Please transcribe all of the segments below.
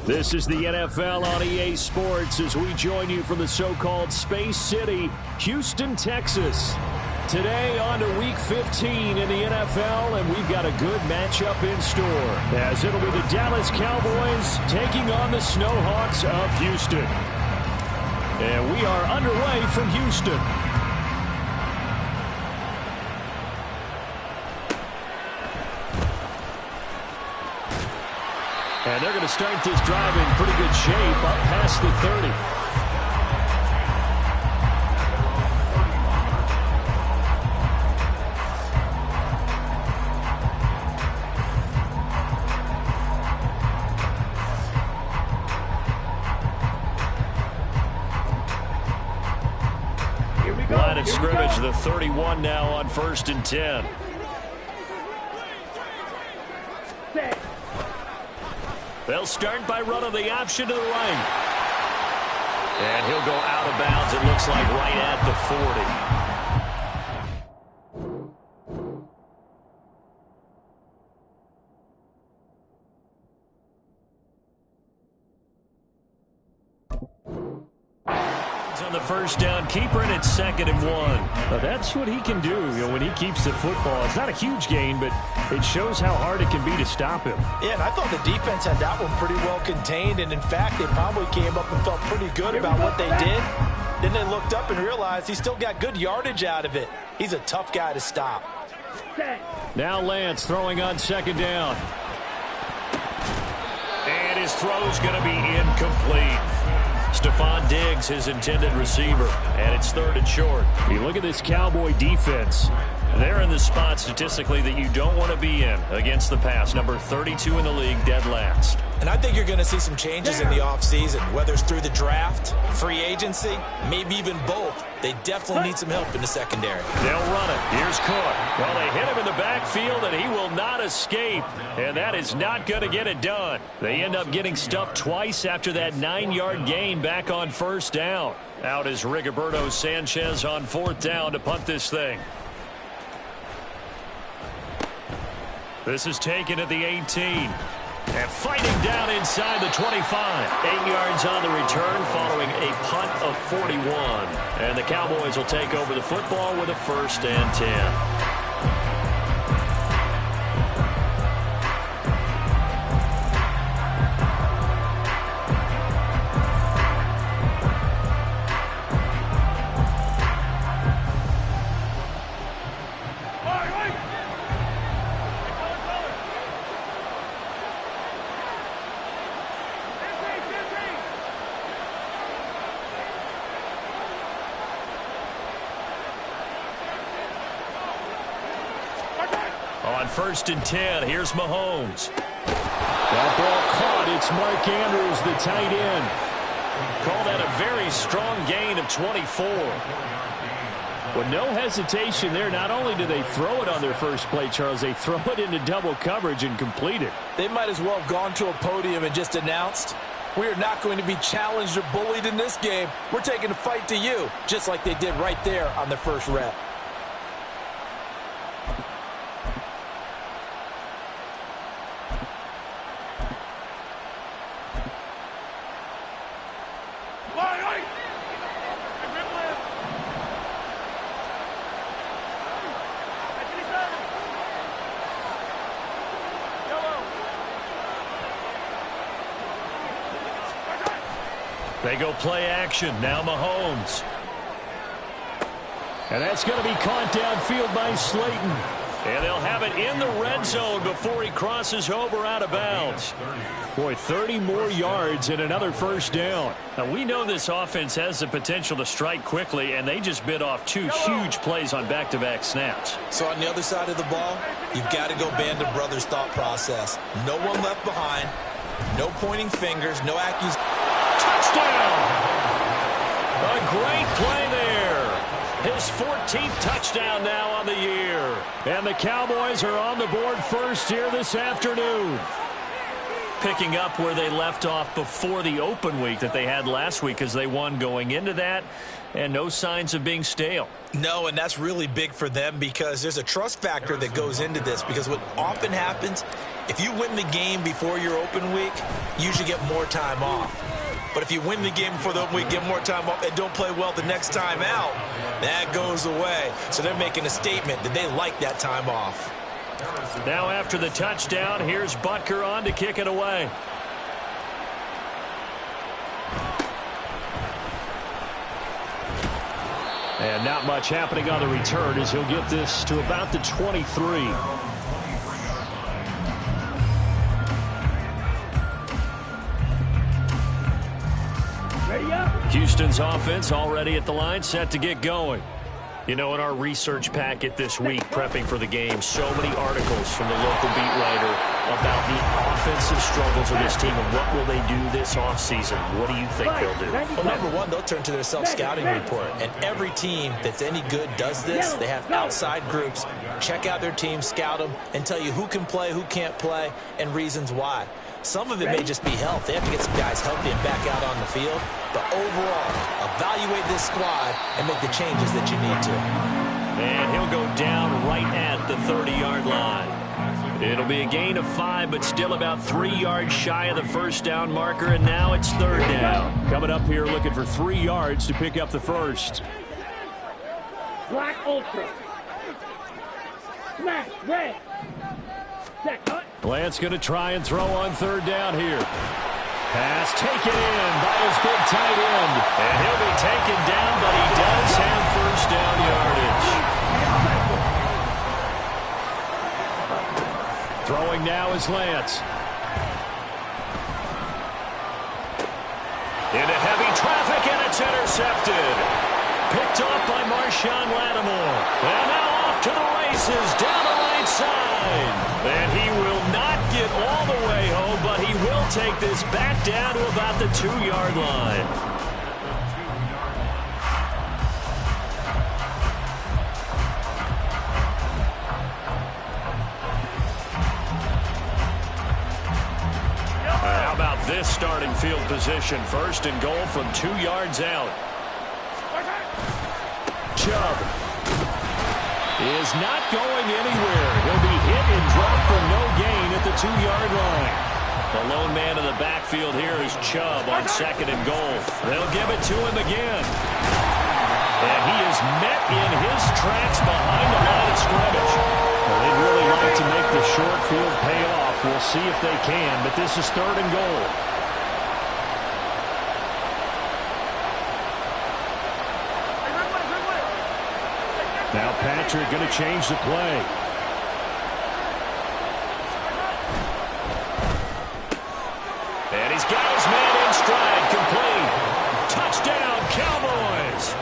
This is the NFL on EA Sports as we join you from the so-called Space City, Houston, Texas. Today on to Week 15 in the NFL, and we've got a good matchup in store, as it'll be the Dallas Cowboys taking on the Snowhawks of Houston. And we are underway from Houston. And they're going to start this drive in pretty good shape up past the 30. Line of scrimmage, the 31 now on 1st and 10. They'll start by running the option to the right. And he'll go out of bounds, it looks like, right at the 40. On the first down, keeper, and it's 2nd and 1. Now that's what he can do, when he keeps the football. It's not a huge gain, but it shows how hard it can be to stop him. Yeah, and I thought the defense had that one pretty well contained, and in fact, they probably came up and felt pretty good about what they did. Then they looked up and realized he still got good yardage out of it. He's a tough guy to stop. Now Lance throwing on 2nd down. And his throw's going to be incomplete. Stephon Diggs, his intended receiver, and it's 3rd and short. You look at this Cowboy defense. They're in the spot statistically that you don't want to be in against the pass. Number 32 in the league, dead last. And I think you're going to see some changes in the offseason, whether it's through the draft, free agency, maybe even both. They definitely need some help in the secondary. They'll run it. Here's Cook. Well, they hit him in the backfield, and he will not escape. And that is not going to get it done. They end up getting stuffed twice after that 9-yard gain back on 1st down. Out is Rigoberto Sanchez on 4th down to punt this thing. This is taken at the 18. And fighting down inside the 25. 8 yards on the return following a punt of 41. And the Cowboys will take over the football with a 1st and 10. On 1st and 10, here's Mahomes. That ball caught. It's Mark Andrews, the tight end. Call that a very strong gain of 24. With no hesitation there, not only do they throw it on their first play, Charles, they throw it into double coverage and complete it. They might as well have gone to a podium and just announced, we are not going to be challenged or bullied in this game. We're taking the fight to you, just like they did right there on the first rep. They go play action. Now Mahomes. And that's going to be caught downfield by Slayton. And they'll have it in the red zone before he crosses over out of bounds. Boy, 30 more yards and another 1st down. Now, we know this offense has the potential to strike quickly, and they just bit off 2 huge plays on back-to-back snaps. So on the other side of the ball, you've got to go Band of Brothers thought process. No one left behind. No pointing fingers. No accusations. Touchdown! A great play there. His 14th touchdown now on the year. And the Cowboys are on the board first here this afternoon. picking up where they left off before the open week that they had last week, as they won going into that, and no signs of being stale. No, and that's really big for them because there's a trust factor that goes into this, because what often happens, if you win the game before your open week, you usually get more time off. But if you win the game before the open week, get more time off, and don't play well the next time out, that goes away. So they're making a statement that they like that time off. Now after the touchdown, here's Butker on to kick it away. And not much happening on the return as he'll get this to about the 23. Houston's offense already at the line, set to get going. You know, in our research packet this week, prepping for the game, so many articles from the local beat writer about the offensive struggles of this team and what will they do this offseason. What do you think they'll do? Well, number one, they'll turn to their self-scouting report. And every team that's any good does this. They have outside groups. Check out their team, scout them, and tell you who can play, who can't play, and reasons why. Some of it may just be health. They have to get some guys healthy and back out on the field. But overall, evaluate this squad and make the changes that you need to. And he'll go down right at the 30-yard line. It'll be a gain of 5, but still about 3 yards shy of the first down marker, and now it's third down. Coming up here looking for 3 yards to pick up the first. Black Ultra. Smash, red. Lance going to try and throw on third down here. Pass taken in by his big tight end. And he'll be taken down, but he does have first down yardage. Throwing now is Lance. Into heavy traffic, and it's intercepted. Picked off by Marshawn Lattimore. And now off to the races down the right side. And he will not get all the way home, but he will take this back down to about the 2-yard line. How about this starting field position? First and goal from 2 yards out. Chubb is not going anywhere. He'll be hit and dropped for no gain at the 2-yard line. The lone man in the backfield here is Chubb on second and goal. They'll give it to him again. And he is met in his tracks behind the line of scrimmage. Well, they'd really like to make the short field pay off. We'll see if they can, but this is third and goal. Now Patrick going to change the play. And he's got his man in stride, complete. Touchdown, Cowboys.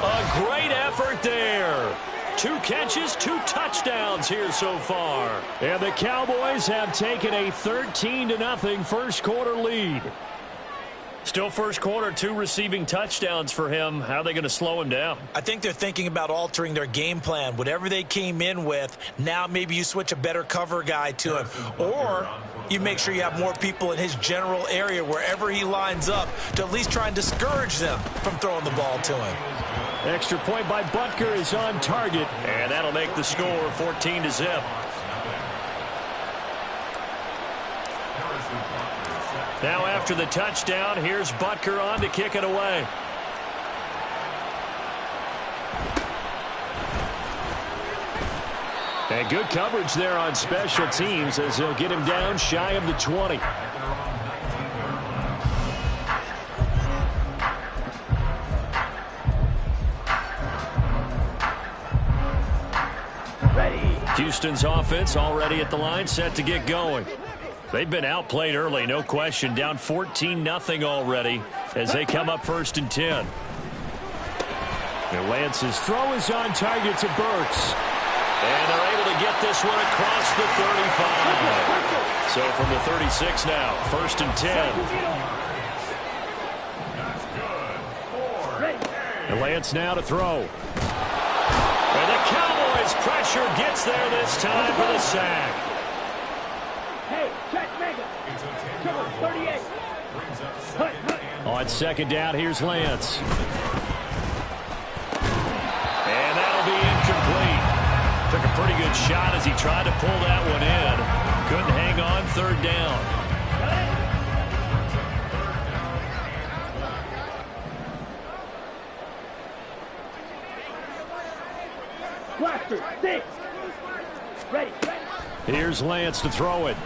A great effort there. 2 catches, 2 touchdowns here so far. And the Cowboys have taken a 13-0 first quarter lead. Still first quarter, 2 receiving touchdowns for him. How are they going to slow him down? I think they're thinking about altering their game plan. Whatever they came in with, now maybe you switch a better cover guy to him. Or you make sure you have more people in his general area wherever he lines up to at least try and discourage them from throwing the ball to him. Extra point by Butker is on target, and that'll make the score 14-0. Now after the touchdown, here's Butker on to kick it away. And good coverage there on special teams as they'll get him down shy of the 20. Houston's offense already at the line, set to get going. They've been outplayed early, no question. Down 14-0 already as they come up first and 10. And Lance's throw is on target to Burks. And they're able to get this one across the 35. So from the 36 now, first and 10. And Lance now to throw. And the Cowboys pressure gets there this time for the sack. Hey, check 38. On second down, here's Lance. And that'll be incomplete. Took a pretty good shot as he tried to pull that one in. Couldn't hang on third down. Blaster, 6. Ready. Here's Lance to throw it.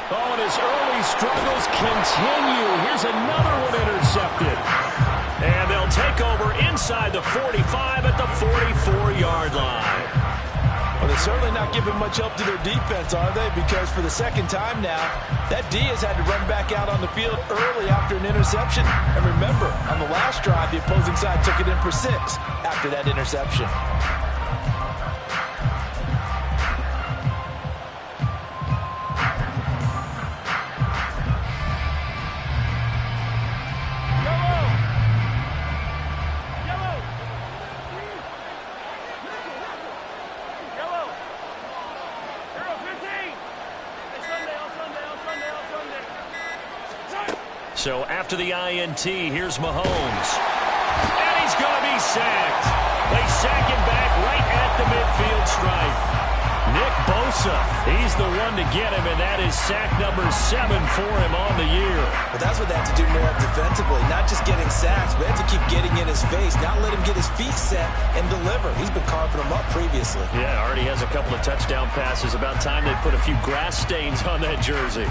Oh, and his early struggles continue. Here's another one intercepted. And they'll take over inside the 45 at the 44-yard line. Well, they're certainly not giving much help to their defense, are they? Because for the second time now, that D has had to run back out on the field early after an interception. And remember, on the last drive, the opposing side took it in for 6 after that interception. So after the INT, here's Mahomes. And he's going to be sacked. They sack him back right at the midfield stripe. Nick Bosa, he's the one to get him, and that is sack number 7 for him on the year. But that's what they have to do more of defensively. Not just getting sacks, but they have to keep getting in his face. Not let him get his feet set and deliver. He's been carving them up previously. Yeah, already has a couple of touchdown passes. About time they put a few grass stains on that jersey.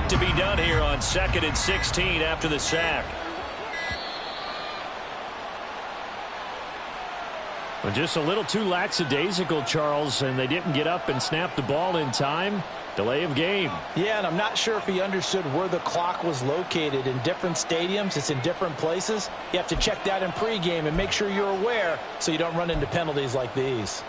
To be done here on 2nd and 16 after the sack. Well, just a little too lackadaisical, Charles, and they didn't get up and snap the ball in time. Delay of game. Yeah, and I'm not sure if he understood where the clock was located. In different stadiums, it's in different places. You have to check that in pregame and make sure you're aware so you don't run into penalties like these.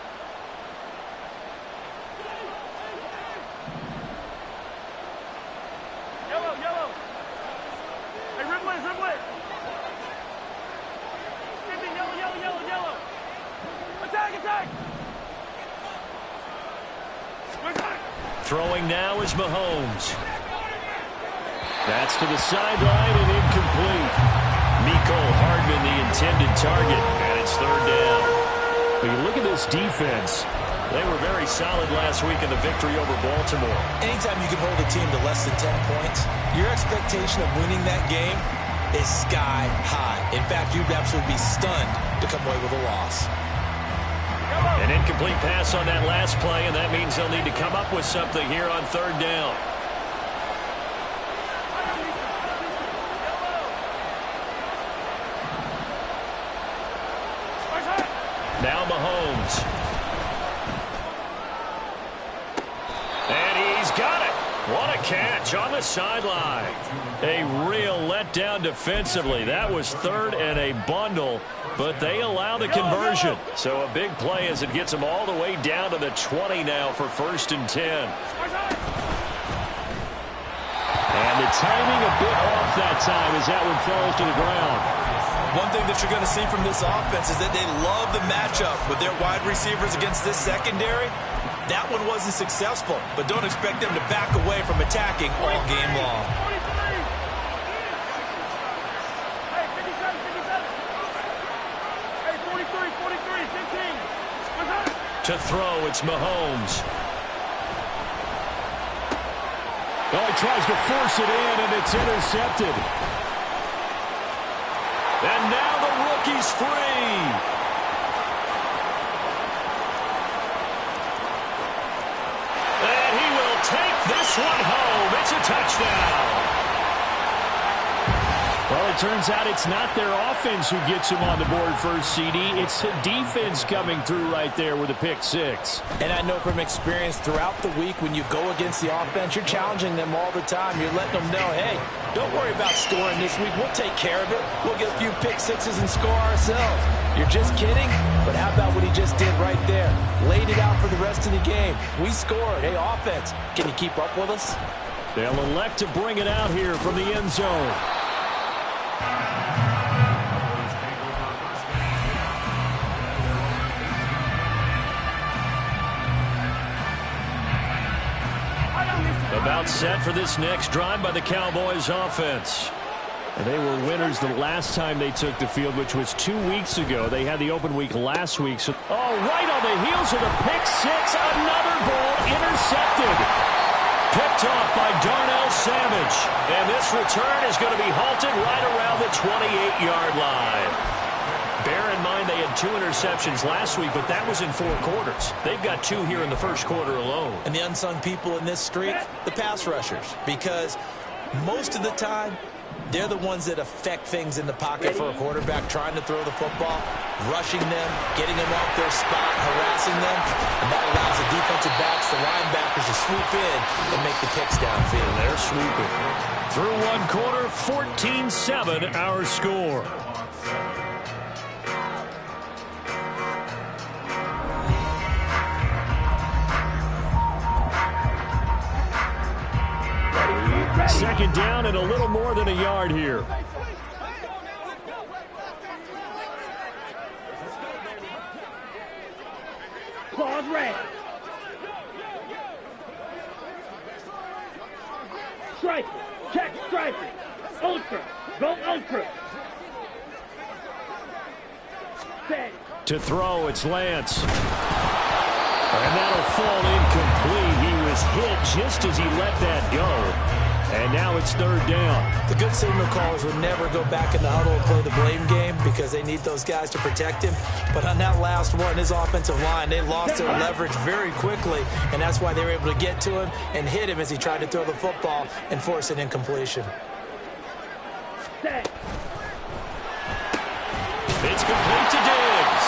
Throwing now is Mahomes. That's to the sideline and incomplete. Mecole Hardman, the intended target, and it's third down. When you look at this defense, they were very solid last week in the victory over Baltimore. Anytime you can hold a team to less than 10 points, your expectation of winning that game is sky high. In fact, you'd absolutely be stunned to come away with a loss. An incomplete pass on that last play, and that means they'll need to come up with something here on third down. Now Mahomes. And he's got it. What a catch on the sideline. A real letdown defensively. That was third and a bundle, but they allow the conversion. So a big play as it gets them all the way down to the 20 now for 1st and 10. And the timing a bit off that time as that one falls to the ground. One thing that you're going to see from this offense is that they love the matchup with their wide receivers against this secondary. That one wasn't successful, but don't expect them to back away from attacking all game long. To throw, it's Mahomes. Oh, he tries to force it in, and it's intercepted. And now the rookie's free. And he will take this one home. It's a touchdown. Well, it turns out it's not their offense who gets him on the board first, CD. It's the defense coming through right there with a pick 6. And I know from experience throughout the week when you go against the offense, you're challenging them all the time. You're letting them know, hey, don't worry about scoring this week. We'll take care of it. We'll get a few pick 6s and score ourselves. You're just kidding? But how about what he he just did right there. Laid it out for the rest of the game. We scored. Hey, offense, can you keep up with us? They'll elect to bring it out here from the end zone. About set for this next drive by the Cowboys offense. And they were winners the last time they took the field, which was 2 weeks ago. They had the open week last week. So, right on the heels of the pick six. Another ball intercepted. Picked off by Darnell Savage. And this return is going to be halted right around the 28-yard line. Bear in mind they had 2 interceptions last week, but that was in 4 quarters. They've got 2 here in the first quarter alone. And the unsung people in this streak, the pass rushers. Because most of the time, they're the ones that affect things in the pocket for a quarterback, trying to throw the football, rushing them, getting them off their spot, harassing them. And that allows the defensive backs, the linebackers to swoop in and make the picks downfield. And they're swooping. Through 1 quarter, 14-7 our score. Second down and a little more than a yard here. Claws red. Stripe. Check stripe. Ultra. Go ultra. Set. To throw, it's Lance. And that'll fall incomplete. He was hit just as he let that go. And now it's 3rd down. The good signal callers would never go back in the huddle and play the blame game because they need those guys to protect him. But on that last one, his offensive line, they lost their leverage very quickly, and that's why they were able to get to him and hit him as he tried to throw the football and force an incompletion. Set. It's complete to Diggs.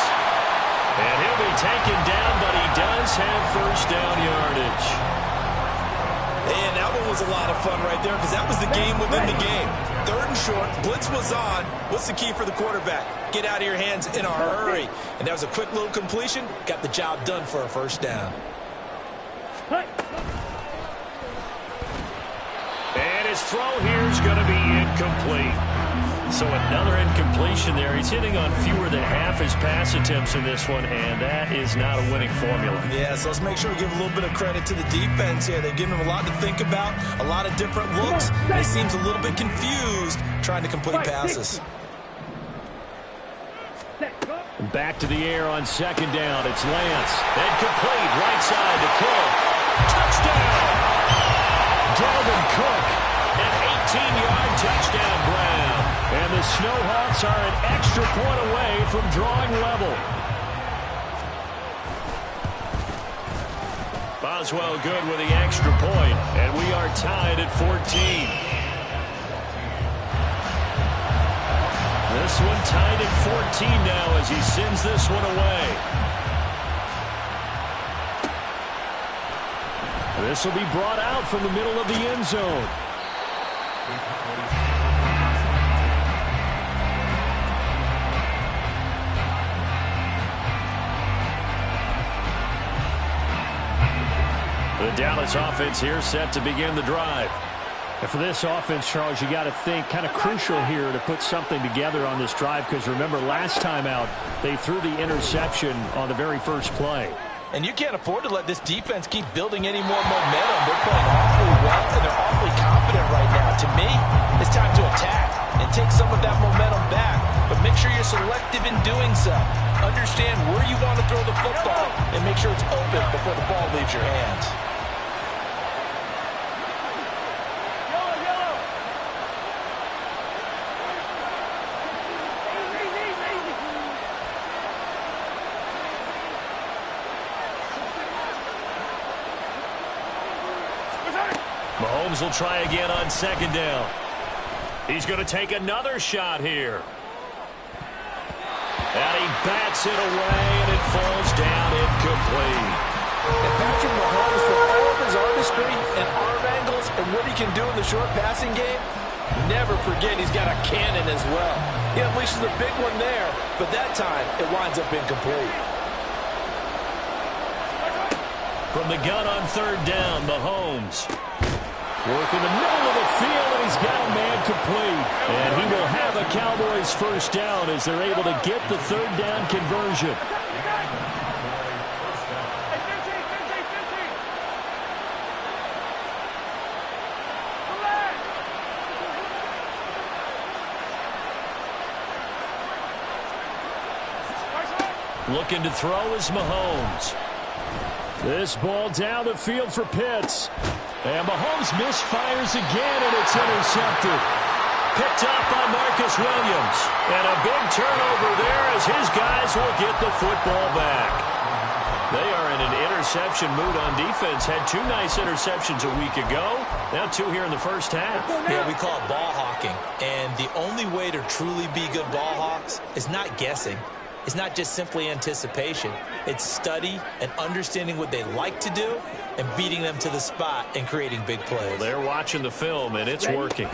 And he'll be taken down, but he does have first down yardage. And that one was a lot of fun right there because that was the game within the game. 3rd and short, blitz was on. What's the key for the quarterback? Get out of your hands in a hurry. And that was a quick little completion. Got the job done for a first down. And his throw here is going to be incomplete. So another incompletion there. He's hitting on fewer than half his pass attempts in this one, and that is not a winning formula. Yeah, so let's make sure we give a little bit of credit to the defense here. They've given him a lot to think about, a lot of different looks. He seems a little bit confused trying to complete passes. Back to the air on 2nd down. It's Lance. Then complete, right side to Cook. Touchdown! Dalvin Cook, an 18-yard touchdown grab. And the Snowhawks are an extra point away from drawing level. Boswell good with the extra point, and we are tied at 14. This one tied at 14 now as he sends this one away. This will be brought out from the middle of the end zone. The Dallas offense here set to begin the drive. And for this offense, Charles, you got to think kind of crucial here to put something together on this drive because remember last time out they threw the interception on the very first play. And you can't afford to let this defense keep building any more momentum. They're playing awfully well, and they're awfully confident right now. To me, it's time to attack and take some of that momentum back. But make sure you're selective in doing so. Understand where you want to throw the football and make sure it's open before the ball leaves your hands. Mahomes will try again on 2nd down. He's going to take another shot here. And he bats it away, and it falls down incomplete. And Patrick Mahomes, for all of his artistry and arm angles and what he can do in the short passing game, never forget he's got a cannon as well. He unleashes a big one there, but that time it winds up incomplete. From the gun on third down, Mahomes. Working the middle of the field, and he's got a man complete. And he will have a Cowboys first down as they're able to get the third down conversion. Looking to throw is Mahomes. This ball down the field for Pitts. And Mahomes misfires again, and it's intercepted. Picked up by Marcus Williams. And a big turnover there as his guys will get the football back. They are in an interception mood on defense. Had 2 nice interceptions a week ago. Now 2 here in the first half. Yeah, we call it ball hawking. And the only way to truly be good ball hawks is not guessing. It's not just simply anticipation. It's study and understanding what they like to do and beating them to the spot and creating big plays. Well, they're watching the film, and it's working.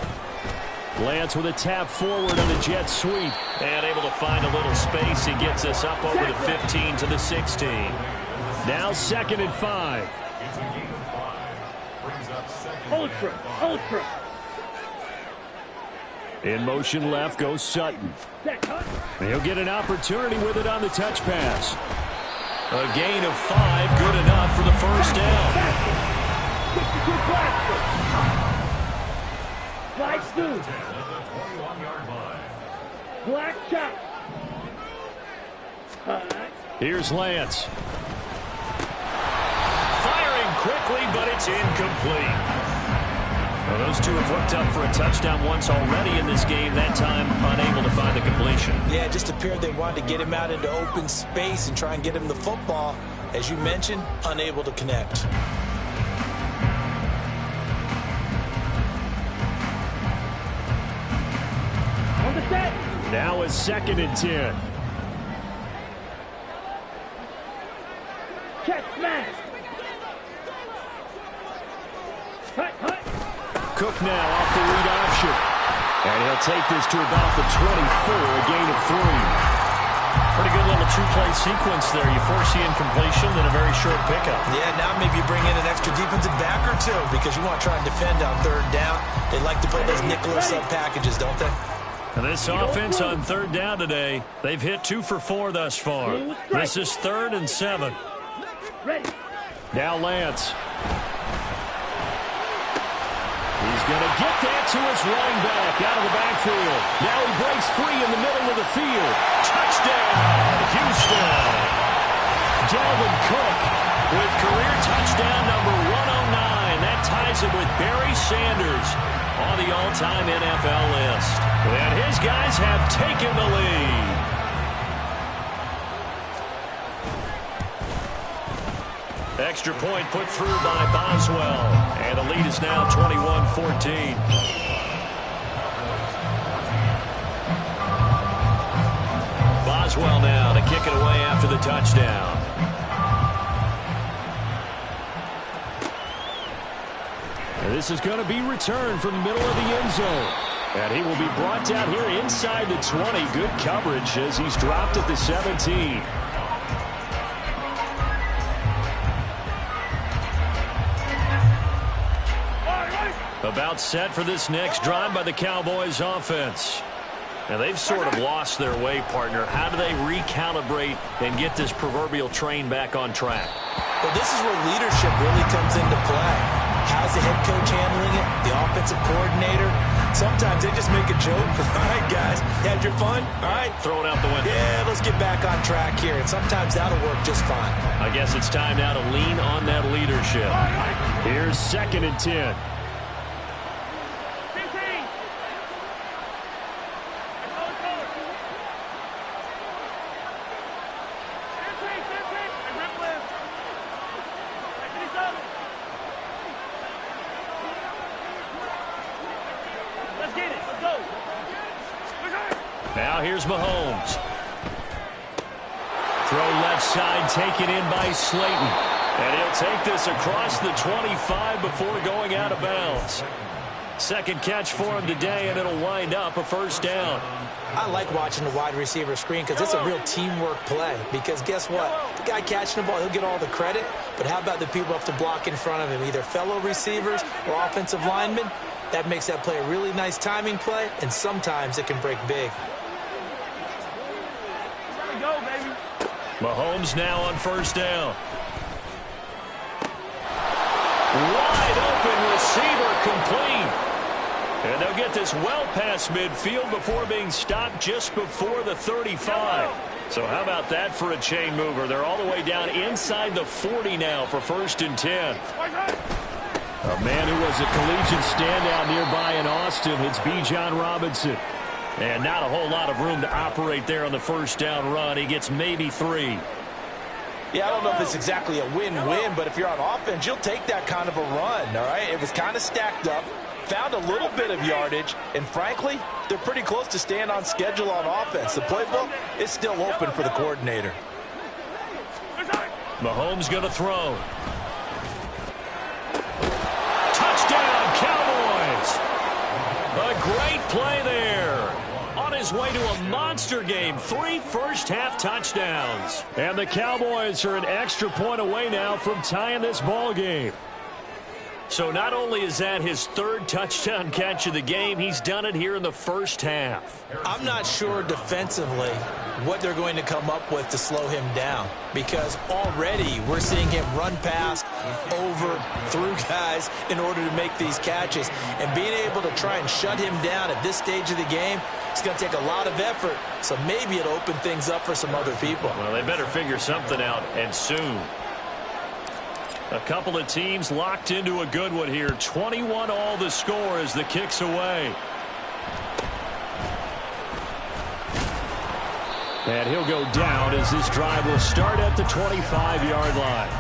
Lance with a tap forward on the jet sweep. And able to find a little space. He gets us up over the 15 to the 16. Now 2nd and 5. Ultra. In motion left goes Sutton. He'll get an opportunity with it on the touch pass. A gain of 5, good enough for the first down. Slide through. Black chop. Here's Lance. Firing quickly, but it's incomplete. Well, those two have hooked up for a touchdown once already in this game, that time unable to find the completion. Yeah, it just appeared they wanted to get him out into open space and try and get him the football. As you mentioned, unable to connect. On the set. Now it's 2nd and 10. Check smash. Hut. Cook now off the read option. And he'll take this to about the 24, a gain of 3. Pretty good little 2-play sequence there. You force the incompletion, then a very short pickup. Yeah, now maybe you bring in an extra defensive back or 2 because you want to try and defend on third down. They like to play those nickel sub packages, don't they? And this offense on third down today, they've hit 2 for 4 thus far. This is 3rd and 7. Ready. Now Lance. He's going to get that to his running back out of the backfield. Now he breaks free in the middle of the field. Touchdown, Houston. Dalvin Cook with career touchdown number 109. That ties him with Barry Sanders on the all-time NFL list. And his guys have taken the lead. Extra point put through by Boswell. And the lead is now 21-14. Boswell now to kick it away after the touchdown. And this is going to be returned from the middle of the end zone. And he will be brought down here inside the 20. Good coverage as he's dropped at the 17. About set for this next drive by the Cowboys offense. And they've sort of lost their way, partner. How do they recalibrate and get this proverbial train back on track? Well, this is where leadership really comes into play. How's the head coach handling it? The offensive coordinator? Sometimes they just make a joke. All right, guys, you had your fun? All right. Throw it out the window. Yeah, let's get back on track here. And sometimes that'll work just fine. I guess it's time now to lean on that leadership. Here's 2nd and 10. Now here's Mahomes. Throw left side, taken in by Slayton. And he'll take this across the 25 before going out of bounds. Second catch for him today, and it'll wind up a first down. I like watching the wide receiver screen because it's a real teamwork play. Because guess what? The guy catching the ball, he'll get all the credit. But how about the people who have to block in front of him, either fellow receivers or offensive linemen? That makes that play a really nice timing play, and sometimes it can break big. Mahomes now on first down. Wide open receiver complete. And they'll get this well past midfield before being stopped just before the 35. So how about that for a chain mover? They're all the way down inside the 40 now for 1st and 10. A man who was a collegiate standout nearby in Austin, it's Bijan Robinson. And not a whole lot of room to operate there on the first down run. He gets maybe 3. Yeah, I don't know if it's exactly a win-win, but if you're on offense, you'll take that kind of a run, all right? It was kind of stacked up, found a little bit of yardage, and frankly, they're pretty close to staying on schedule on offense. The playbook is still open for the coordinator. Mahomes going to throw. Touchdown, Cowboys! A great play there. On his way to a monster game, 3 first-half touchdowns. And the Cowboys are an extra point away now from tying this ball game. So not only is that his 3rd touchdown catch of the game, he's done it here in the first half. I'm not sure defensively what they're going to come up with to slow him down, because already we're seeing him run past, over, through guys in order to make these catches. And being able to try and shut him down at this stage of the game, it's going to take a lot of effort, so maybe it'll open things up for some other people. Well, they better figure something out, and soon. A couple of teams locked into a good one here. 21 all the score as the kick's away. And he'll go down as this drive will start at the 25-yard line.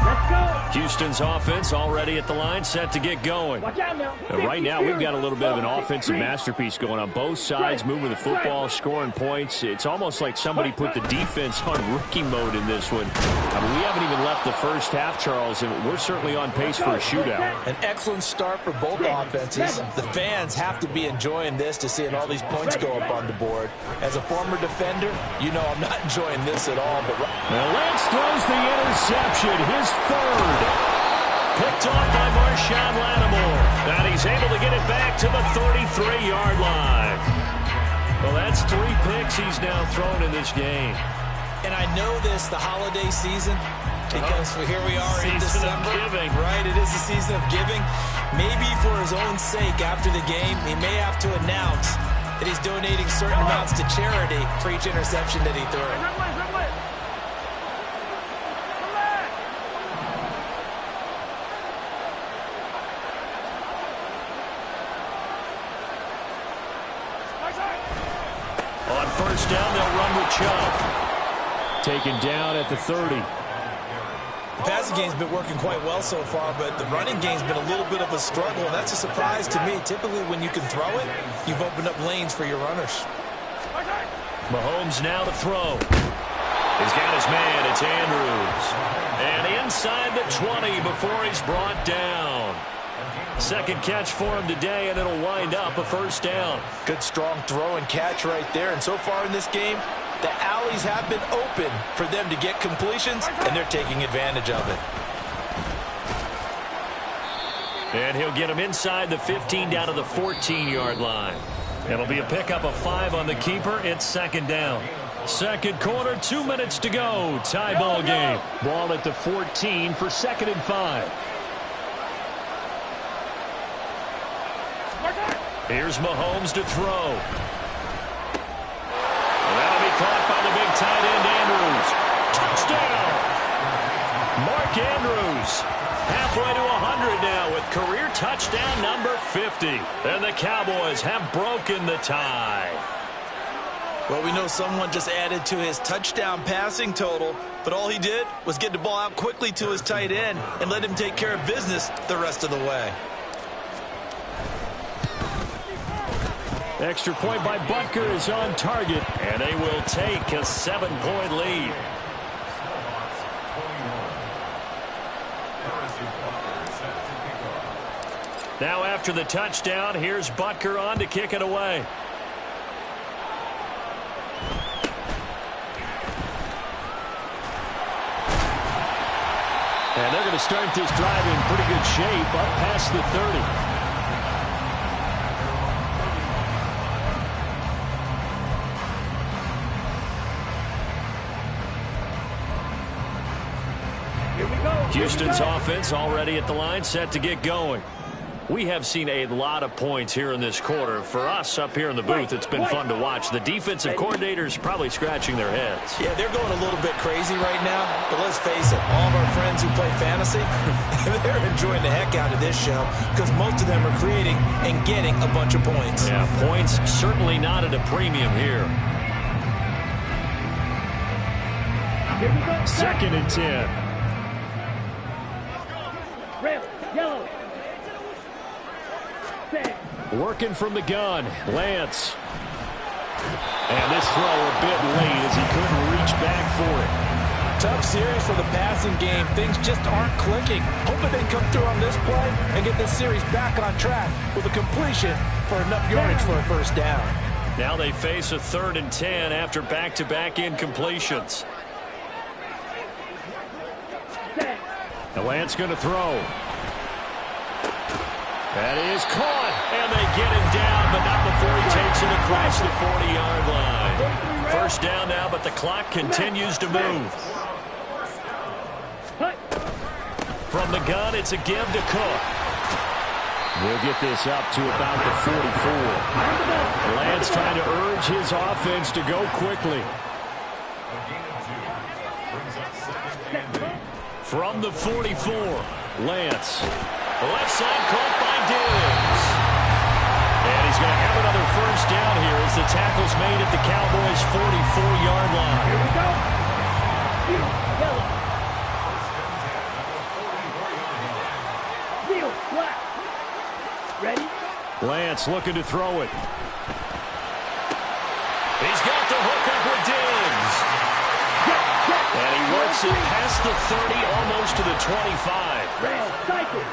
Let's go. Houston's offense already at the line, set to get going. Watch out now. Right now, we've got a little bit of an offensive masterpiece going on both sides, moving the football, scoring points. It's almost like somebody put the defense on rookie mode in this one. I mean, we haven't even left the first half, Charles, and we're certainly on pace for a shootout. An excellent start for both offenses. The fans have to be enjoying this to seeing all these points go up on the board. As a former defender, you know I'm not enjoying this at all. But now Lance throws the interception, his 3rd. Picked off by Marshawn Lattimore. And he's able to get it back to the 33-yard line. Well, that's 3 picks he's now thrown in this game. And I know this, the holiday season, because here we are in December. Season of giving. Right, it is the season of giving. Maybe for his own sake after the game, he may have to announce that he's donating certain amounts to charity for each interception that he threw. On first down, they'll run with Chubb. Taken down at the 30. The passing game's been working quite well so far, but the running game's been a little bit of a struggle, and that's a surprise to me. Typically, when you can throw it, you've opened up lanes for your runners. Mahomes now to throw. He's got his man. It's Andrews. And inside the 20 before he's brought down. Second catch for him today, and it'll wind up a first down. Good, strong throw and catch right there. And so far in this game, the alleys have been open for them to get completions, and they're taking advantage of it. And he'll get him inside the 15 down to the 14-yard line. It'll be a pickup of 5 on the keeper. It's 2nd down. Second quarter, 2 minutes to go. Tie ball game. Ball at the 14 for 2nd and 5. Here's Mahomes to throw. And that'll be caught by the big tight end, Andrews. Touchdown! Mark Andrews, halfway to 100 now with career touchdown number 50. And the Cowboys have broken the tie. Well, we know someone just added to his touchdown passing total, but all he did was get the ball out quickly to his tight end and let him take care of business the rest of the way. Extra point by Butker is on target, and they will take a 7-point lead. Now after the touchdown, here's Butker on to kick it away. And they're going to start this drive in pretty good shape up past the 30. Houston's offense already at the line, set to get going. We have seen a lot of points here in this quarter. For us up here in the booth, it's been fun to watch. The defensive coordinators probably scratching their heads. Yeah, they're going a little bit crazy right now. But let's face it, all of our friends who play fantasy, they're enjoying the heck out of this show because most of them are creating and getting a bunch of points. Yeah, points certainly not at a premium here. Here we go. 2nd and 10. Red, yellow. Working from the gun, Lance. And this throw a bit late as he couldn't reach back for it. Tough series for the passing game. Things just aren't clicking. Hoping they can come through on this play and get this series back on track with a completion for enough yardage for a first down. Now they face a 3rd and 10 after back-to-back incompletions. And Lance going to throw. That is caught, and they get him down, but not before he takes him across the 40-yard line. First down now, but the clock continues to move. From the gun, it's a give to Cook. We'll get this up to about the 44. Lance trying to urge his offense to go quickly. From the 44, Lance. Left side caught by Diggs. And he's going to have another first down here as the tackle's made at the Cowboys' 44-yard line. Here we go. Yellow. Steel, black. Ready? Lance looking to throw it. He's got the hook up with Diggs. And he works it past the 30, almost to the 25. Red, cycle.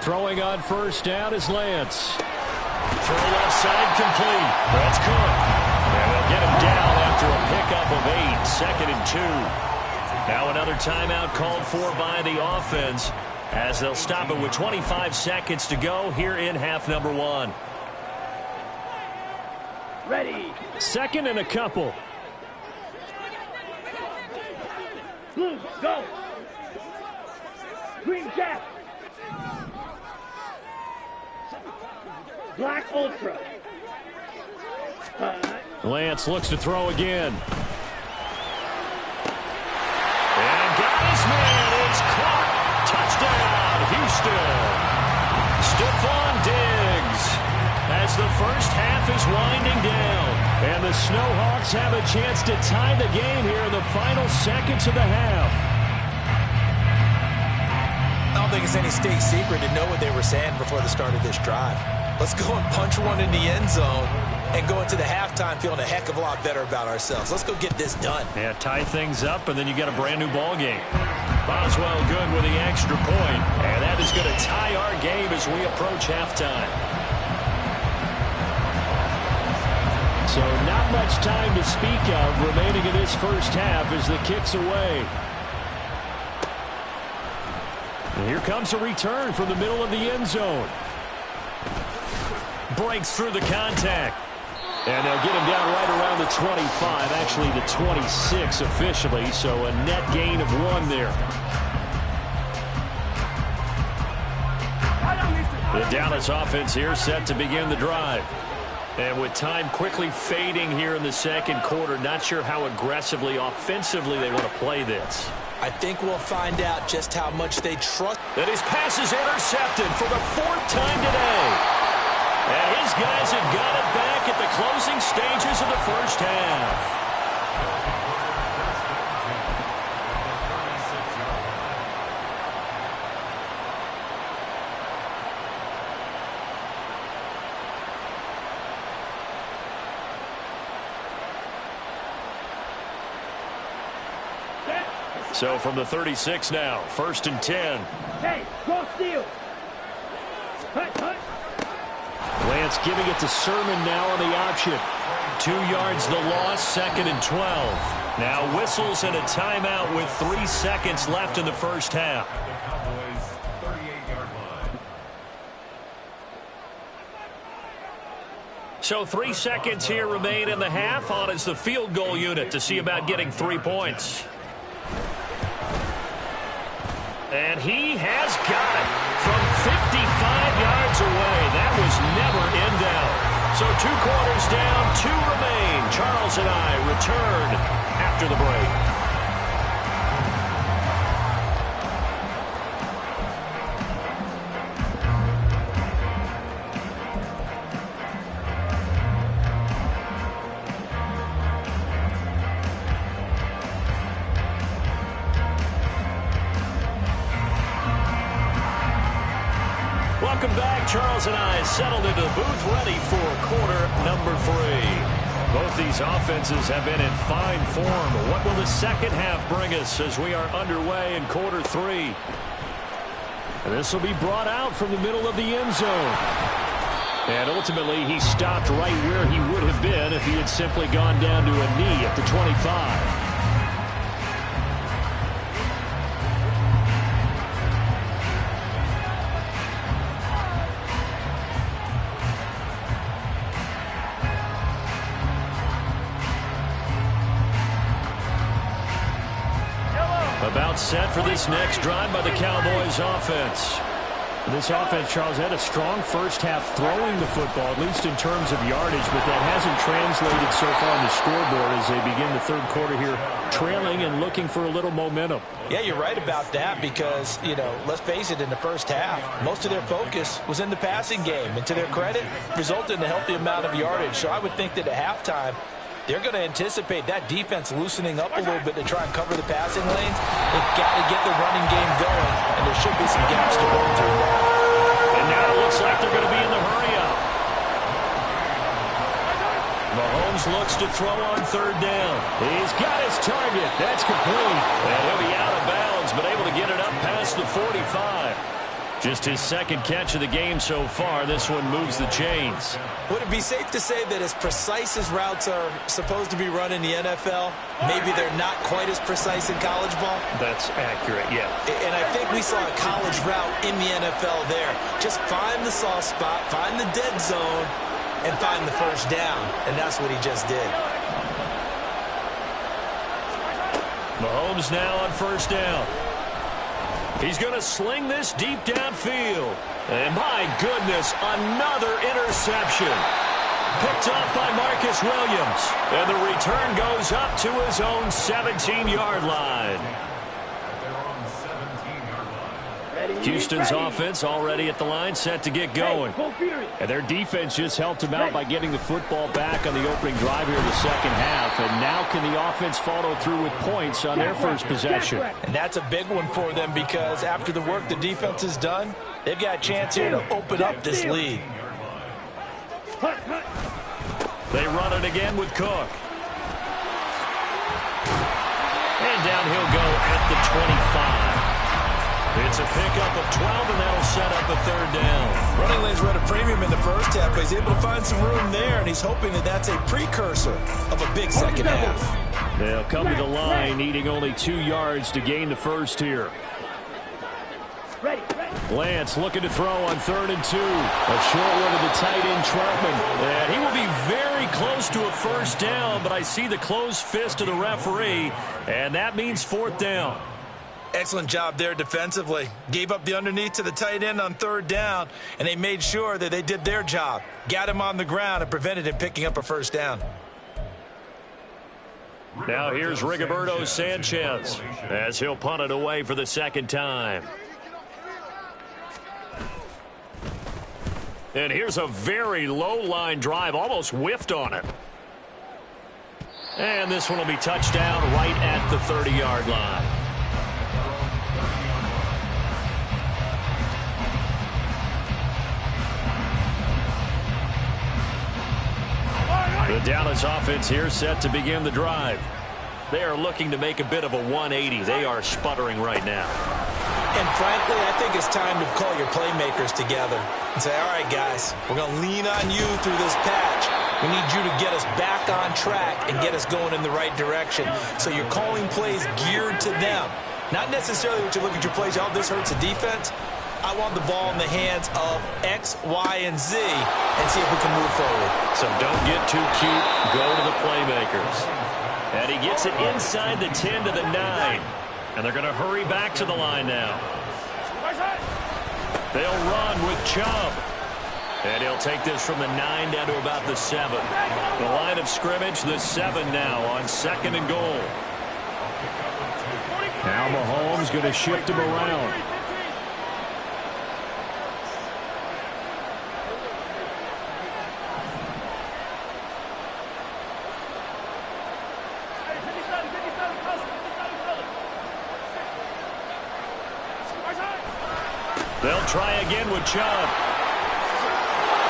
Throwing on first down is Lance. Throw left side complete. That's Cook. And they'll get him down after a pickup of 8. 2nd and 2. Now another timeout called for by the offense as they'll stop it with 25 seconds to go here in half number 1. Ready. 2nd and a couple. Blue, go. Green jack. Black ultra. Lance looks to throw again. And got his man. It's caught. Touchdown, Houston. Stephon Diggs as the first half is winding down. And the Snowhawks have a chance to tie the game here in the final seconds of the half. I don't think it's any state secret to know what they were saying before the start of this drive. Let's go and punch one in the end zone and go into the halftime feeling a heck of a lot better about ourselves. Let's go get this done. Yeah, tie things up, and then you got a brand new ball game. Boswell good with the extra point, and that is going to tie our game as we approach halftime. So not much time to speak of remaining in this first half as the kick's away. And here comes a return from the middle of the end zone. Breaks through the contact. And they'll get him down right around the 25, actually the 26 officially, so a net gain of 1 there. The Dallas offense here set to begin the drive. And with time quickly fading here in the second quarter, not sure how aggressively, offensively they want to play this. I think we'll find out just how much they trust. That his pass is intercepted for the 4th time today. And his guys have got it back at the closing stages of the first half. So from the 36 now, 1st and 10. Hey, cross steal. Hut, hut. Lance giving it to Sermon now on the option. 2 yards the loss, 2nd and 12. Now whistles and a timeout with 3 seconds left in the first half. So 3 seconds here remain in the half. On is the field goal unit to see about getting 3 points. And he has got it from 55 yards away. That was never in doubt. So 2 quarters down, 2 remain. Charles and I return after the break. Welcome back. Charles and I settled into the booth, ready for quarter number 3. Both these offenses have been in fine form. What will the second half bring us as we are underway in quarter 3? And this will be brought out from the middle of the end zone. And ultimately, he stopped right where he would have been if he had simply gone down to a knee at the 25. About set for this next drive by the Cowboys offense. This offense, Charles, had a strong first half throwing the football, at least in terms of yardage, but that hasn't translated so far on the scoreboard as they begin the third quarter here, trailing and looking for a little momentum. Yeah, you're right about that because, let's face it, in the first half, most of their focus was in the passing game. And to their credit, resulted in a healthy amount of yardage. So I would think that at halftime, they're going to anticipate that defense loosening up a little bit to try and cover the passing lanes. They've got to get the running game going, and there should be some gaps to run through now. And now it looks like they're going to be in the hurry-up. Mahomes looks to throw on 3rd down. He's got his target. That's complete. And he'll be out of bounds, but able to get it up past the 45. Just his 2nd catch of the game so far. This one moves the chains. Would it be safe to say that as precise as routes are supposed to be run in the NFL, maybe they're not quite as precise in college ball? That's accurate, yeah. And I think we saw a college route in the NFL there. Just find the soft spot, find the dead zone, and find the first down. And that's what he just did. Mahomes now on 1st down. He's going to sling this deep downfield. And my goodness, another interception. Picked off by Marcus Williams. And the return goes up to his own 17-yard line. Houston's offense already at the line, set to get going. And their defense just helped him out by getting the football back on the opening drive here in the second half. And now can the offense follow through with points on their first possession? And that's a big one for them because after the work the defense has done, they've got a chance here to open up this lead. They run it again with Cook. And down he'll go at the 25. It's a pickup of 12, and that'll set up a 3rd down. Running lanes were at a premium in the first half, but he's able to find some room there, and he's hoping that that's a precursor of a big second half. They'll come to the line, needing only 2 yards to gain the first here. Lance looking to throw on 3rd and 2. A short one to the tight end, Troutman. And he will be very close to a first down, but I see the closed fist of the referee, and that means 4th down. Excellent job there defensively. Gave up the underneath to the tight end on 3rd down, and they made sure that they did their job. Got him on the ground and prevented him picking up a first down. Now here's Rigoberto Sanchez as he'll punt it away for the 2nd time. And here's a very low-line drive, almost whiffed on it. And this one will be touchdown right at the 30-yard line. The Dallas offense here set to begin the drive. They are looking to make a bit of a 180. They are sputtering right now. And frankly, I think it's time to call your playmakers together and say, all right, guys, we're going to lean on you through this patch. We need you to get us back on track and get us going in the right direction. So you're calling plays geared to them. Not necessarily what you look at your plays, oh, this hurts the defense. I want the ball in the hands of X, Y, and Z and see if we can move forward. So don't get too cute. Go to the playmakers. And he gets it inside the 10 to the 9. And they're going to hurry back to the line now. They'll run with Chubb. And he'll take this from the 9 down to about the 7. The line of scrimmage, the 7 now on 2nd and goal. Now Mahomes going to shift him around. They'll try again with Chubb.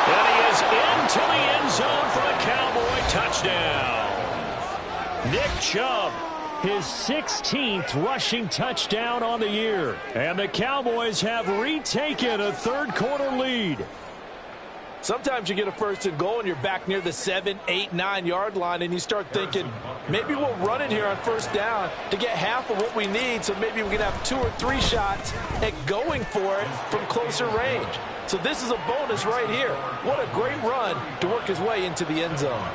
And he is into the end zone for a Cowboy touchdown. Nick Chubb, his 16th rushing touchdown on the year. And the Cowboys have retaken a third-quarter lead. Sometimes you get a 1st and goal and you're back near the 7, 8, 9-yard line and you start thinking, maybe we'll run it here on 1st down to get half of what we need, so maybe we can have 2 or 3 shots at going for it from closer range. So this is a bonus right here. What a great run to work his way into the end zone.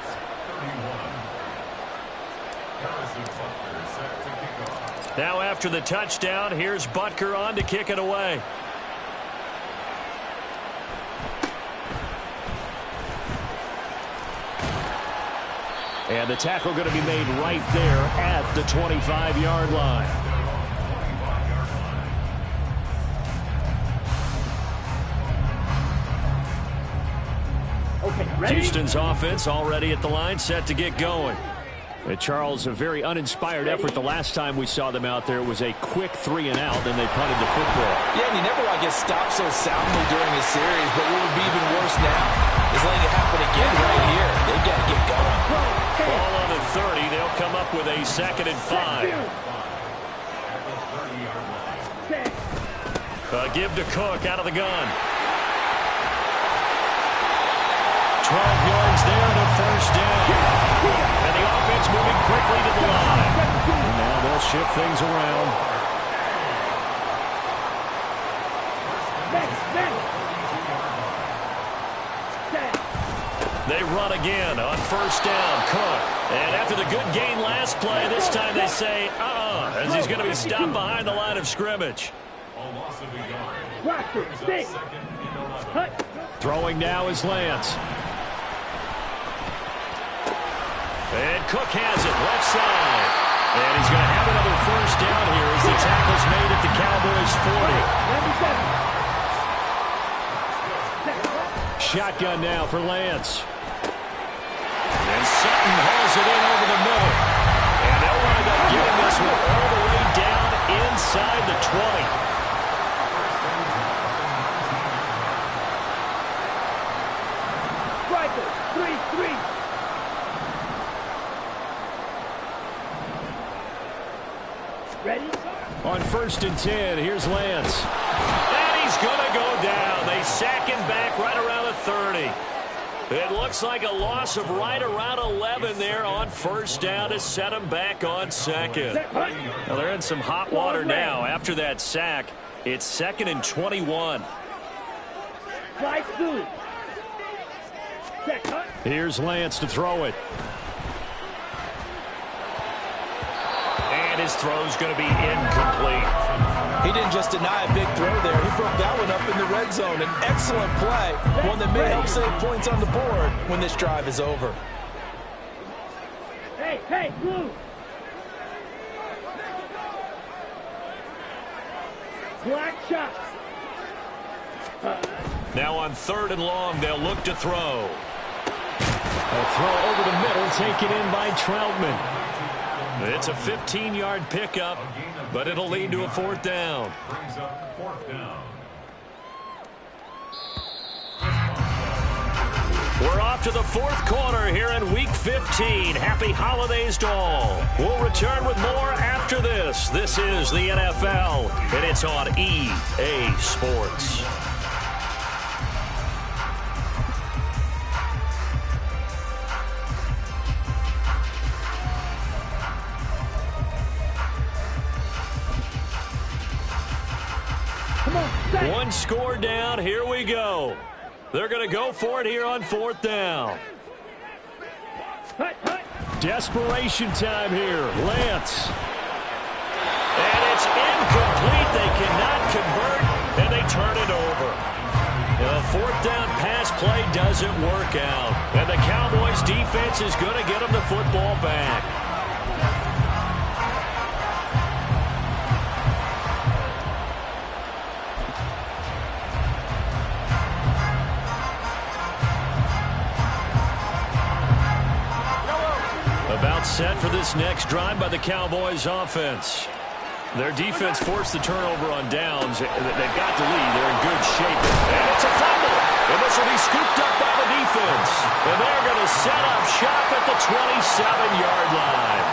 Now after the touchdown, here's Butker on to kick it away. And the tackle going to be made right there at the 25-yard line. Okay, ready? Houston's offense already at the line, set to get going. Charles, a very uninspired effort the last time we saw them out there. It was a quick 3 and out, then they punted the football. Yeah, and you never want to get stopped so soundly during a series, but what would be even worse now is letting it happen again right here. They've got to get going. Ball on the 30. They'll come up with a 2nd and 5. Give to Cook out of the gun. 12 yards there to 1st down. And the offense moving quickly to the line. And now they'll shift things around. They run again on 1st down. Cook. And after the good gain last play, this time they say, as he's going to be stopped behind the line of scrimmage. Throwing now is Lance. And Cook has it left side. And he's going to have another 1st down here as the tackle's made at the Cowboys 40. Shotgun now for Lance. And Sutton hauls it in over the middle. And they'll wind up getting this one all the way down inside the 20. Striker, 3-3. Ready? On 1st and 10, here's Lance. And he's going to go down. They sack him back right around the 30. It looks like a loss of right around 11 there on 1st down to set him back on 2nd. Now they're in some hot water now after that sack. It's 2nd and 21. Here's Lance to throw it. And his throw's going to be incomplete. He didn't just deny a big throw there. He broke that one up in the red zone. An excellent play, one that may help save points on the board when this drive is over. Hey, Blue. Black shot. Now on 3rd and long, they'll look to throw. A throw over the middle, taken in by Troutman. It's a 15-yard pickup, but it'll lead to a 4th down. We're off to the fourth quarter here in Week 15. Happy holidays to all. We'll return with more after this. This is the NFL, and it's on EA Sports. One score down. Here we go. They're going to go for it here on fourth down. Desperation time here. Lance. And it's incomplete. They cannot convert, and they turn it over. The fourth down pass play doesn't work out. And the Cowboys defense is going to get them the football back. About set for this next drive by the Cowboys offense. Their defense forced the turnover on downs. They've got the lead. They're in good shape. And it's a fumble. And this will be scooped up by the defense. And they're going to set up shop at the 27-yard line.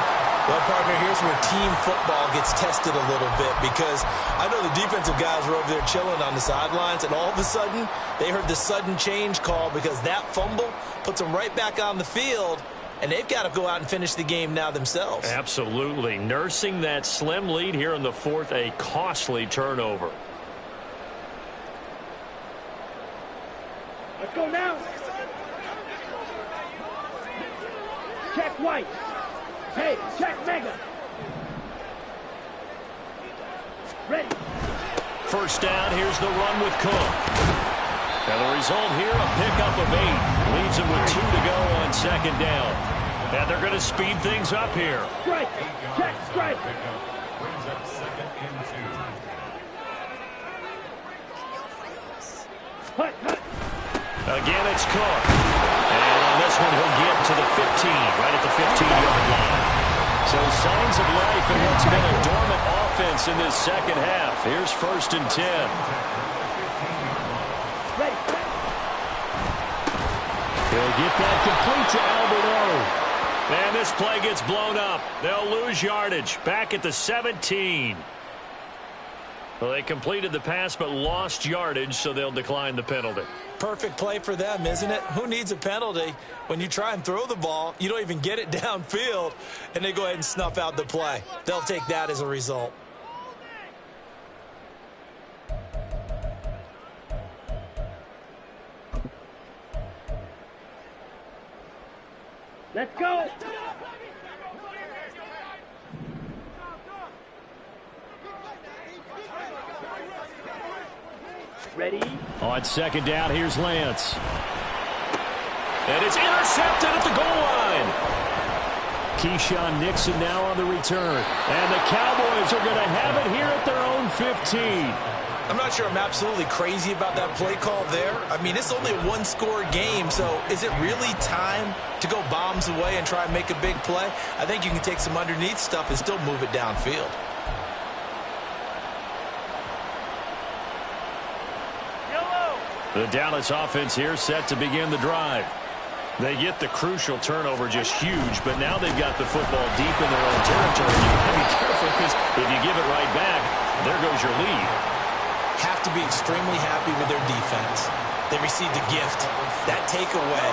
Well, partner, here's where team football gets tested a little bit, because I know the defensive guys were over there chilling on the sidelines, and all of a sudden they heard the sudden change call because that fumble puts them right back on the field. And they've got to go out and finish the game now themselves. Absolutely. Nursing that slim lead here in the fourth, a costly turnover. Let's go now. Check White. Hey, check Mega. Ready. First down, here's the run with Cook. And the result here, a pickup of 8. Leaves him with 2 to go on second down. And they're going to speed things up here. Strike. Check strike. Hut, hut. Again, it's Cook. And on this one, he'll get to the 15, right at the 15-yard line. So signs of life in what's been a dormant offense in this second half. Here's 1st and 10. He'll get that complete to Albert O. And this play gets blown up. They'll lose yardage. Back at the 17. Well, they completed the pass but lost yardage, so they'll decline the penalty. Perfect play for them, isn't it? Who needs a penalty when you try and throw the ball, you don't even get it downfield, and they go ahead and snuff out the play. They'll take that as a result. Let's go. Ready? On second down, here's Lance. And it's intercepted at the goal line. Keyshawn Nixon now on the return. And the Cowboys are going to have it here at their own 15. I'm not sure I'm absolutely crazy about that play call there. I mean, it's only a one-score game, so is it really time to go bombs away and try and make a big play? I think you can take some underneath stuff and still move it downfield. The Dallas offense here set to begin the drive. They get the crucial turnover, just huge, but now they've got the football deep in their own territory. You've got to be careful, because if you give it right back, there goes your lead. Have to be extremely happy with their defense. They received a gift, that takeaway.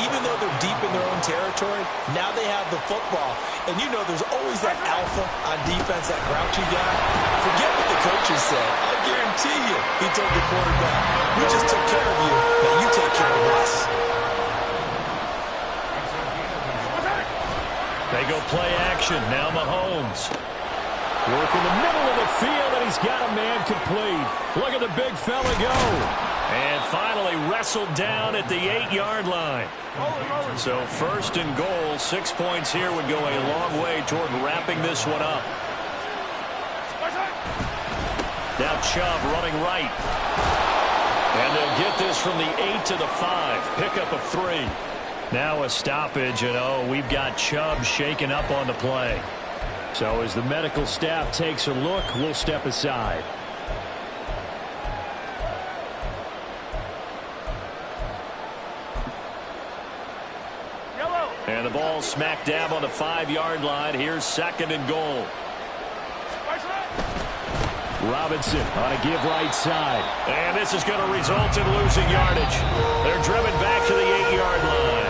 Even though they're deep in their own territory, now they have the football. And you know there's always that alpha on defense, that grouchy guy. Forget what the coaches said. I guarantee you, he told the quarterback, we just took care of you, now you take care of us. They go play action. Now Mahomes. Work in the middle of the field, and he's got a man complete. Look at the big fella go. And finally wrestled down at the 8-yard line. So 1st and goal, 6 points here would go a long way toward wrapping this one up. Now Chubb running right. And they'll get this from the 8 to the 5. Pickup of 3. Now a stoppage, and we've got Chubb shaken up on the play. So as the medical staff takes a look, we'll step aside. ball smack dab on the 5-yard line. Here's 2nd and goal. Robinson on a give right side. And this is going to result in losing yardage. They're driven back to the 8-yard line.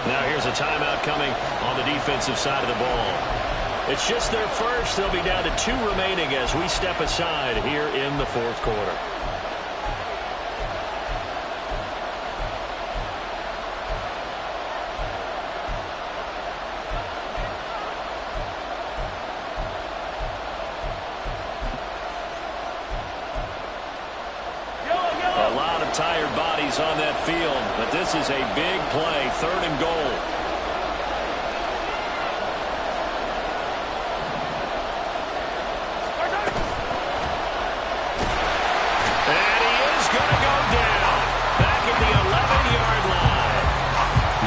Now here's a timeout coming on the defensive side of the ball. It's just their first. They'll be down to 2 remaining as we step aside here in the 4th quarter. Tired bodies on that field, but this is a big play. 3rd and goal. And he is going to go down back at the 11-yard line.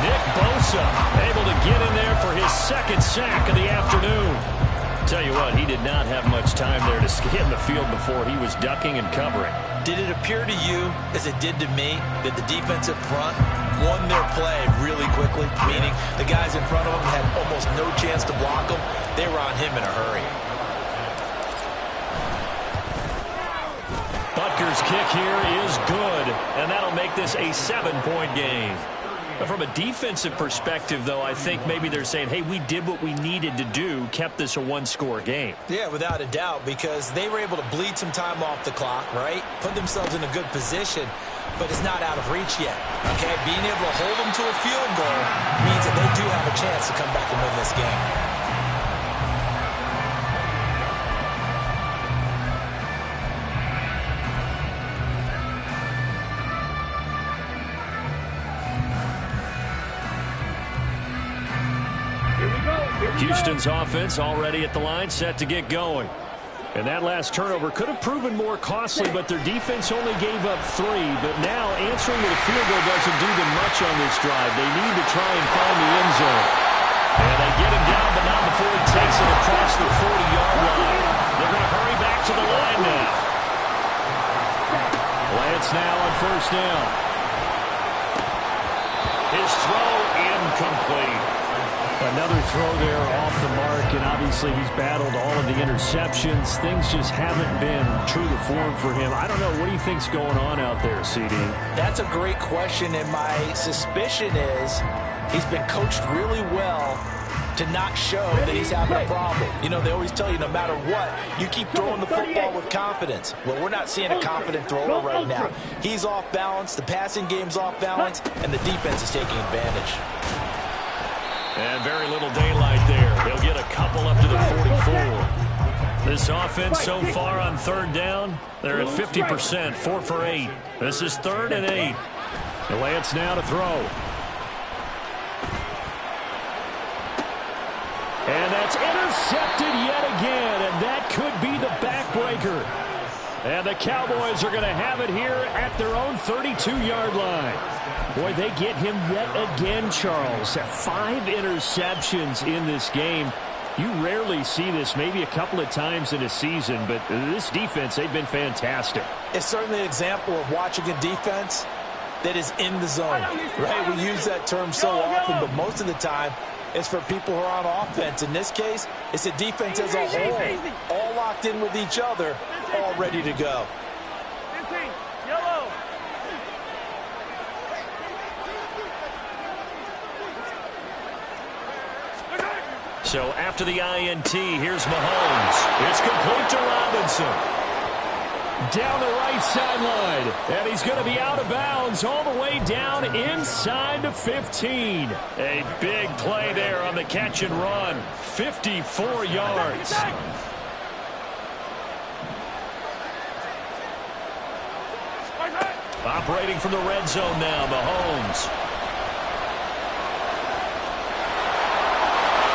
Nick Bosa able to get in there for his 2nd sack of the afternoon. Tell you what, he did not have much time there to scan the field before he was ducking and covering. Did it appear to you, as it did to me, that the defensive front won their play really quickly? Meaning the guys in front of them had almost no chance to block him. They were on him in a hurry. Butker's kick here is good, and that'll make this a 7-point game. But from a defensive perspective, though, I think maybe they're saying, hey, we did what we needed to do, kept this a 1-score game. Yeah, without a doubt, because they were able to bleed some time off the clock, right? Put themselves in a good position, but it's not out of reach yet, okay? Being able to hold them to a field goal means that they do have a chance to come back and win this game. Houston's offense already at the line, set to get going. And that last turnover could have proven more costly, but their defense only gave up 3. But now answering with a field goal doesn't do them much on this drive. They need to try and find the end zone. And they get him down, but not before he takes it across the 40-yard line. They're going to hurry back to the line now. Lance now on 1st down. His throw incomplete. Another throw there off the mark, and obviously he's battled all of the interceptions. Things just haven't been true to form for him. I don't know. What do you think's going on out there, CD? That's a great question, and my suspicion is he's been coached really well to not show that he's having a problem. You know, they always tell you no matter what, you keep throwing the football with confidence. Well, we're not seeing a confident thrower right now. He's off balance, the passing game's off balance, and the defense is taking advantage. And very little daylight there. He'll get a couple up to the 44. This offense so far on 3rd down, they're at 50%, 4 for 8. This is 3rd and 8. Lance now to throw. And that's intercepted yet again, and that could be the backbreaker. And the Cowboys are going to have it here at their own 32-yard line. Boy, they get him yet again, Charles. 5 interceptions in this game. You rarely see this, maybe a couple of times in a season, but this defense, they've been fantastic. It's certainly an example of watching a defense that is in the zone, right? We use that term so often, but most of the time, it's for people who are on offense. In this case, it's a defense as a whole, all locked in with each other, all ready to go. Yellow. So after the INT, here's Mahomes. It's complete to Robinson. Down the right sideline. And he's going to be out of bounds all the way down inside the 15. A big play there on the catch and run. 54 yards. Operating from the red zone now, Mahomes.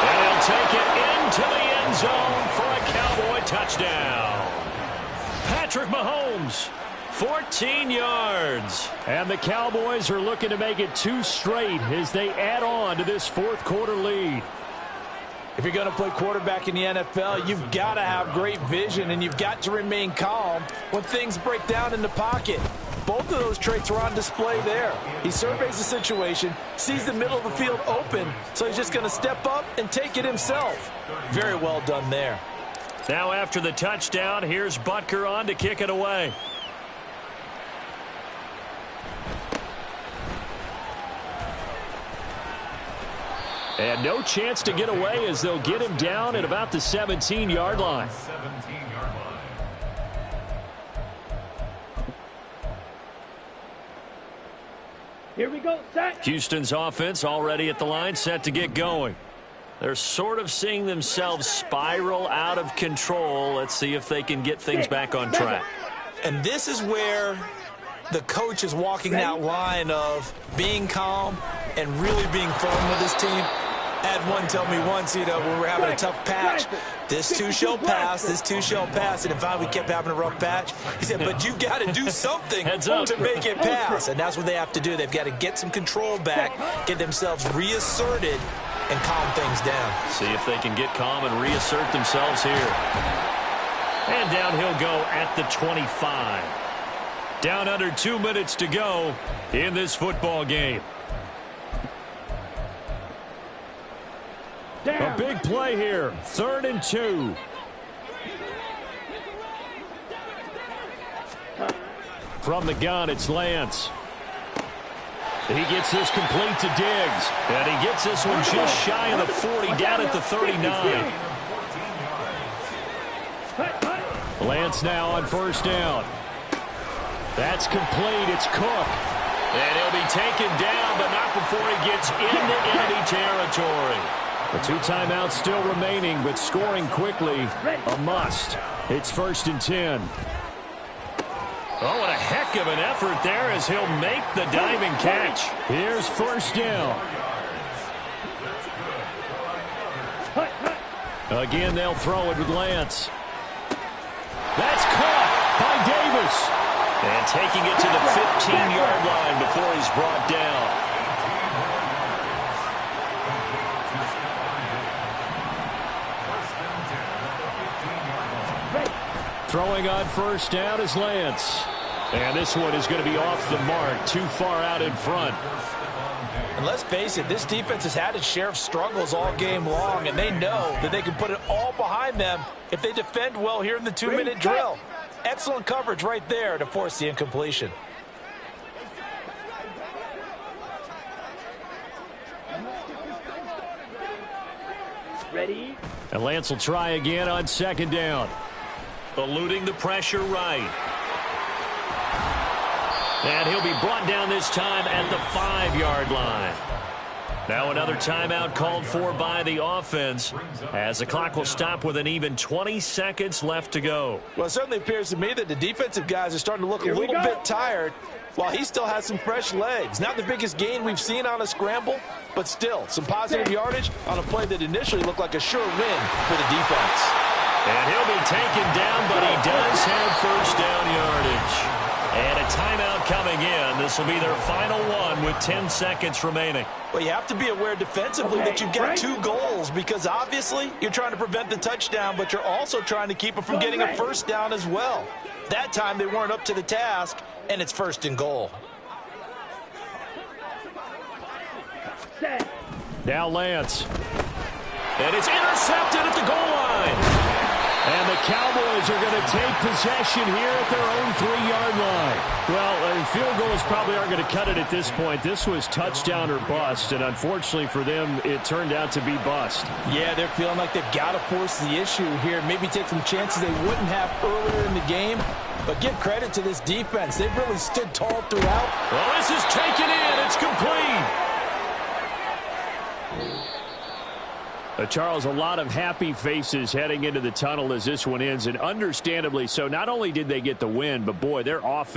And he'll take it into the end zone for a Cowboy touchdown. Patrick Mahomes, 14 yards. And the Cowboys are looking to make it 2 straight as they add on to this 4th quarter lead. If you're going to play quarterback in the NFL, you've got to have great vision, and you've got to remain calm when things break down in the pocket. Both both of those traits were on display there. He surveys the situation, sees the middle of the field open, so he's just going to step up and take it himself. Very well done there. Now after the touchdown, here's Butker on to kick it away. And no chance to get away as they'll get him down at about the 17-yard line. Here we go, set. Houston's offense already at the line, set to get going. They're sort of seeing themselves spiral out of control. Let's see if they can get things back on track. And this is where the coach is walking that line of being calm and really being firm with his team. I had one tell me once, when we're having a tough patch, this too shall pass, this too shall pass. And if we kept having a rough patch, he said, but you've got to do something to make it pass. And that's what they have to do. They've got to get some control back, get themselves reasserted, and calm things down. See if they can get calm and reassert themselves here. And down he'll go at the 25. Down under 2 minutes to go in this football game. A big play here. 3rd and 2. From the gun, it's Lance. He gets this complete to Diggs. And he gets this one just shy of the 40, down at the 39. Lance now on 1st down. That's complete. It's Cook. And he'll be taken down, but not before he gets into enemy territory. The 2 timeouts still remaining, but scoring quickly, a must. It's 1st and 10. Oh, what a heck of an effort there as he'll make the diving catch. Here's 1st down. Again, they'll throw it with Lance. That's caught by Davis. And taking it to the 15-yard line before he's brought down. Throwing on 1st down is Lance. And this one is going to be off the mark, too far out in front. And let's face it, this defense has had its share of struggles all game long, and they know that they can put it all behind them if they defend well here in the 2-minute drill. Excellent coverage right there to force the incompletion. Ready? And Lance will try again on 2nd down. Eluding the pressure right. And he'll be brought down this time at the 5-yard line. Now another timeout called for by the offense as the clock will stop with an even 20 seconds left to go. Well, it certainly appears to me that the defensive guys are starting to look a little bit tired while he still has some fresh legs. Not the biggest gain we've seen on a scramble, but still some positive yardage on a play that initially looked like a sure win for the defense. And he'll be taken down, but he does have 1st down yardage. And a timeout coming in. This will be their final one with 10 seconds remaining. Well, you have to be aware defensively that you've got 2 goals because obviously you're trying to prevent the touchdown, but you're also trying to keep it from getting a 1st down as well. That time they weren't up to the task, and it's 1st and goal. Now Lance. And it's intercepted at the goal line. And the Cowboys are going to take possession here at their own 3-yard line. Well, field goals probably aren't going to cut it at this point. This was touchdown or bust, and unfortunately for them, it turned out to be bust. Yeah, they're feeling like they've got to force the issue here. Maybe take some chances they wouldn't have earlier in the game. But give credit to this defense. They've really stood tall throughout. Well, this is taken in. It's complete. Charles, a lot of happy faces heading into the tunnel as this one ends, and understandably so. Not only did they get the win, but boy, their offense